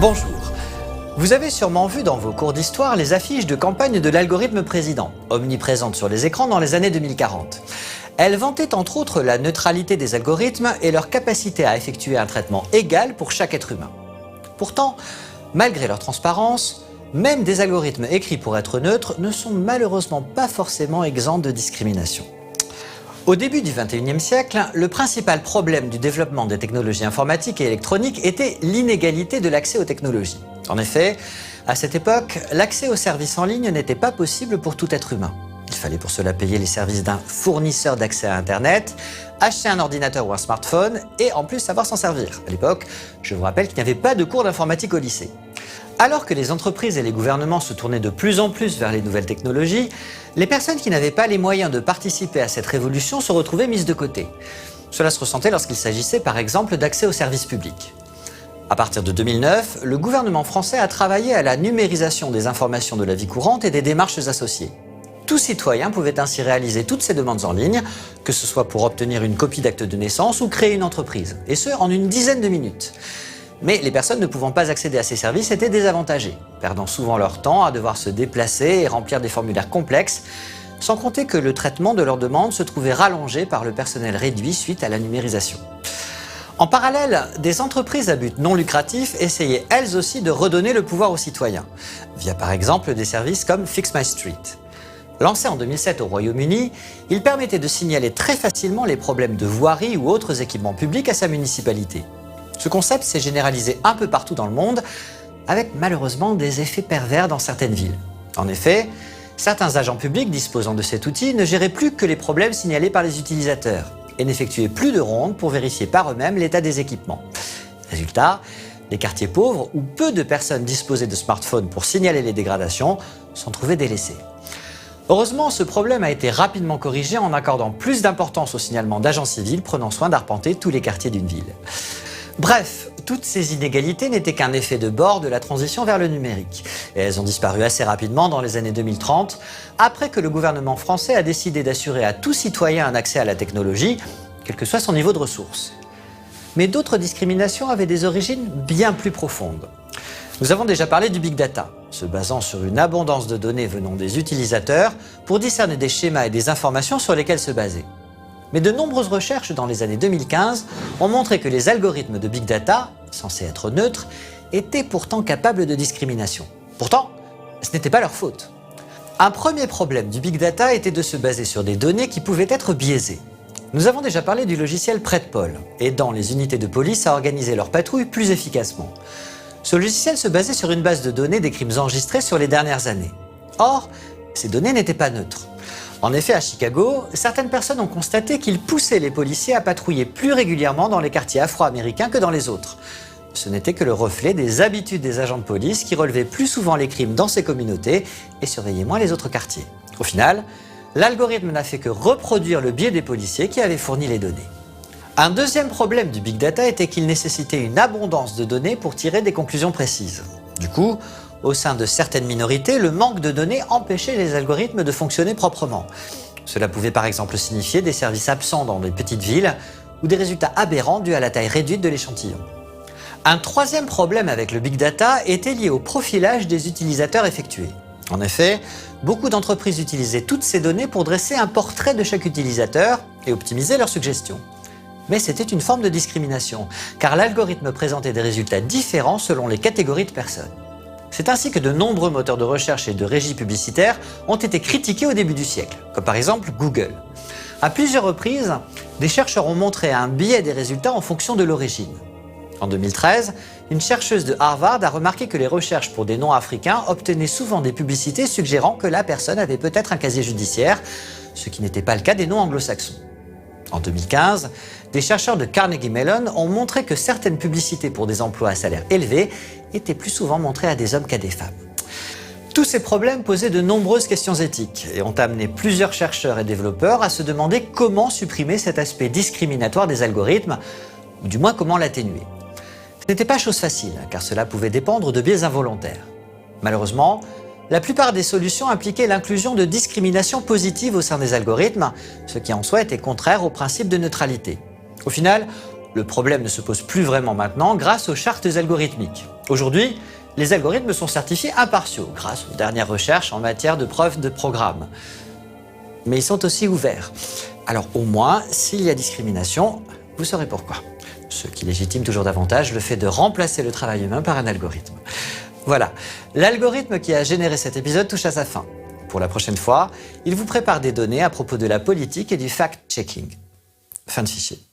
Bonjour. Vous avez sûrement vu dans vos cours d'histoire les affiches de campagne de l'algorithme président, omniprésentes sur les écrans dans les années 2040. Elles vantaient entre autres la neutralité des algorithmes et leur capacité à effectuer un traitement égal pour chaque être humain. Pourtant, malgré leur transparence, même des algorithmes écrits pour être neutres ne sont malheureusement pas forcément exempts de discrimination. Au début du XXIe siècle, le principal problème du développement des technologies informatiques et électroniques était l'inégalité de l'accès aux technologies. En effet, à cette époque, l'accès aux services en ligne n'était pas possible pour tout être humain. Il fallait pour cela payer les services d'un fournisseur d'accès à Internet, acheter un ordinateur ou un smartphone et en plus savoir s'en servir. À l'époque, je vous rappelle qu'il n'y avait pas de cours d'informatique au lycée. Alors que les entreprises et les gouvernements se tournaient de plus en plus vers les nouvelles technologies, les personnes qui n'avaient pas les moyens de participer à cette révolution se retrouvaient mises de côté. Cela se ressentait lorsqu'il s'agissait par exemple d'accès aux services publics. À partir de 2009, le gouvernement français a travaillé à la numérisation des informations de la vie courante et des démarches associées. Tout citoyen pouvait ainsi réaliser toutes ses demandes en ligne, que ce soit pour obtenir une copie d'acte de naissance ou créer une entreprise, et ce en une dizaine de minutes. Mais les personnes ne pouvant pas accéder à ces services étaient désavantagées, perdant souvent leur temps à devoir se déplacer et remplir des formulaires complexes, sans compter que le traitement de leurs demandes se trouvait rallongé par le personnel réduit suite à la numérisation. En parallèle, des entreprises à but non lucratif essayaient elles aussi de redonner le pouvoir aux citoyens, via par exemple des services comme Fix My Street. Lancé en 2007 au Royaume-Uni, il permettait de signaler très facilement les problèmes de voirie ou autres équipements publics à sa municipalité. Ce concept s'est généralisé un peu partout dans le monde, avec malheureusement des effets pervers dans certaines villes. En effet, certains agents publics disposant de cet outil ne géraient plus que les problèmes signalés par les utilisateurs et n'effectuaient plus de rondes pour vérifier par eux-mêmes l'état des équipements. Résultat, les quartiers pauvres où peu de personnes disposaient de smartphones pour signaler les dégradations s'en trouvaient délaissés. Heureusement, ce problème a été rapidement corrigé en accordant plus d'importance au signalement d'agents civils prenant soin d'arpenter tous les quartiers d'une ville. Bref, toutes ces inégalités n'étaient qu'un effet de bord de la transition vers le numérique. Et elles ont disparu assez rapidement dans les années 2030, après que le gouvernement français a décidé d'assurer à tout citoyen un accès à la technologie, quel que soit son niveau de ressources. Mais d'autres discriminations avaient des origines bien plus profondes. Nous avons déjà parlé du big data, se basant sur une abondance de données venant des utilisateurs pour discerner des schémas et des informations sur lesquels se baser. Mais de nombreuses recherches dans les années 2015 ont montré que les algorithmes de big data, censés être neutres, étaient pourtant capables de discrimination. Pourtant, ce n'était pas leur faute. Un premier problème du big data était de se baser sur des données qui pouvaient être biaisées. Nous avons déjà parlé du logiciel Predpol, aidant les unités de police à organiser leurs patrouilles plus efficacement. Ce logiciel se basait sur une base de données des crimes enregistrés sur les dernières années. Or, ces données n'étaient pas neutres. En effet, à Chicago, certaines personnes ont constaté qu'il poussait les policiers à patrouiller plus régulièrement dans les quartiers afro-américains que dans les autres. Ce n'était que le reflet des habitudes des agents de police qui relevaient plus souvent les crimes dans ces communautés et surveillaient moins les autres quartiers. Au final, l'algorithme n'a fait que reproduire le biais des policiers qui avaient fourni les données. Un deuxième problème du big data était qu'il nécessitait une abondance de données pour tirer des conclusions précises. Du coup, au sein de certaines minorités, le manque de données empêchait les algorithmes de fonctionner proprement. Cela pouvait par exemple signifier des services absents dans des petites villes ou des résultats aberrants dus à la taille réduite de l'échantillon. Un troisième problème avec le big data était lié au profilage des utilisateurs effectués. En effet, beaucoup d'entreprises utilisaient toutes ces données pour dresser un portrait de chaque utilisateur et optimiser leurs suggestions. Mais c'était une forme de discrimination, car l'algorithme présentait des résultats différents selon les catégories de personnes. C'est ainsi que de nombreux moteurs de recherche et de régie publicitaires ont été critiqués au début du siècle, comme par exemple Google. À plusieurs reprises, des chercheurs ont montré un biais des résultats en fonction de l'origine. En 2013, une chercheuse de Harvard a remarqué que les recherches pour des noms africains obtenaient souvent des publicités suggérant que la personne avait peut-être un casier judiciaire, ce qui n'était pas le cas des noms anglo-saxons. En 2015, des chercheurs de Carnegie Mellon ont montré que certaines publicités pour des emplois à salaire élevé étaient plus souvent montrées à des hommes qu'à des femmes. Tous ces problèmes posaient de nombreuses questions éthiques et ont amené plusieurs chercheurs et développeurs à se demander comment supprimer cet aspect discriminatoire des algorithmes, ou du moins comment l'atténuer. Ce n'était pas chose facile, car cela pouvait dépendre de biais involontaires. Malheureusement, la plupart des solutions impliquaient l'inclusion de discriminations positives au sein des algorithmes, ce qui en soi était contraire au principe de neutralité. Au final, Le problème ne se pose plus vraiment maintenant grâce aux chartes algorithmiques. Aujourd'hui, les algorithmes sont certifiés impartiaux grâce aux dernières recherches en matière de preuves de programme. Mais ils sont aussi ouverts. Alors au moins, s'il y a discrimination, vous saurez pourquoi. Ce qui légitime toujours davantage le fait de remplacer le travail humain par un algorithme. Voilà, l'algorithme qui a généré cet épisode touche à sa fin. Pour la prochaine fois, il vous prépare des données à propos de la politique et du fact-checking. Fin de fichier.